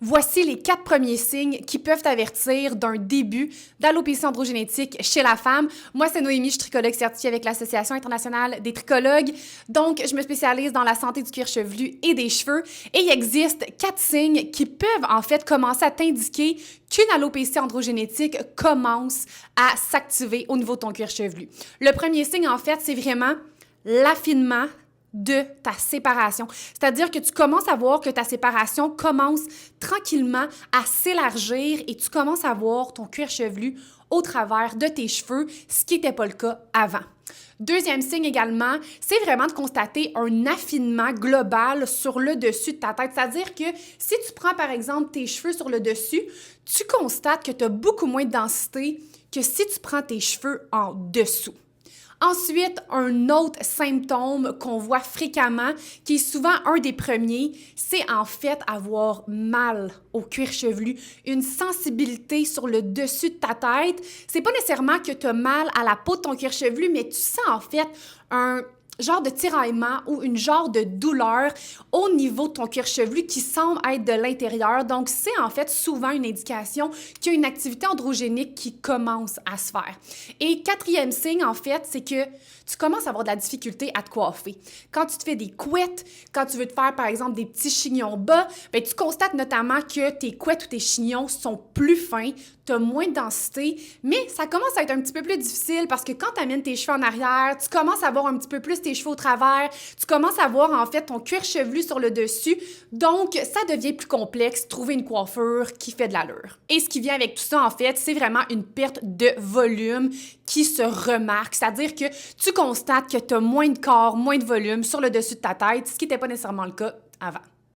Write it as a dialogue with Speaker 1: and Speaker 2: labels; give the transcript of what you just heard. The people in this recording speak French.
Speaker 1: Voici les 4 premiers signes qui peuvent avertir d'un début d'alopécie androgénétique chez la femme. Moi, c'est Noémie, je suis tricologue certifiée avec l'Association internationale des tricologues. Donc, je me spécialise dans la santé du cuir chevelu et des cheveux. Et il existe 4 signes qui peuvent en fait commencer à t'indiquer qu'une alopécie androgénétique commence à s'activer au niveau de ton cuir chevelu. Le premier signe, en fait, c'est vraiment l'affinement de ta séparation. C'est-à-dire que tu commences à voir que ta séparation commence tranquillement à s'élargir et tu commences à voir ton cuir chevelu au travers de tes cheveux, ce qui n'était pas le cas avant. Deuxième signe également, c'est vraiment de constater un affinement global sur le dessus de ta tête. C'est-à-dire que si tu prends par exemple tes cheveux sur le dessus, tu constates que tu as beaucoup moins de densité que si tu prends tes cheveux en dessous. Ensuite, un autre symptôme qu'on voit fréquemment, qui est souvent un des premiers, c'est en fait avoir mal au cuir chevelu, une sensibilité sur le dessus de ta tête. C'est pas nécessairement que tu as mal à la peau de ton cuir chevelu, mais tu sens en fait un genre de tiraillement ou une genre de douleur au niveau de ton cuir chevelu qui semble être de l'intérieur. Donc, c'est en fait souvent une indication qu'il y a une activité androgénique qui commence à se faire. Et quatrième signe, en fait, c'est que tu commences à avoir de la difficulté à te coiffer. Quand tu te fais des couettes, quand tu veux te faire, par exemple, des petits chignons bas, bien, tu constates notamment que tes couettes ou tes chignons sont plus fins, tu as moins de densité, mais ça commence à être un petit peu plus difficile parce que quand tu amènes tes cheveux en arrière, tu commences à voir un petit peu plus tes cheveux au travers, tu commences à voir en fait ton cuir chevelu sur le dessus, donc ça devient plus complexe, trouver une coiffure qui fait de l'allure. Et ce qui vient avec tout ça en fait, c'est vraiment une perte de volume qui se remarque, c'est-à-dire que tu constates que tu as moins de corps, moins de volume sur le dessus de ta tête, ce qui n'était pas nécessairement le cas avant.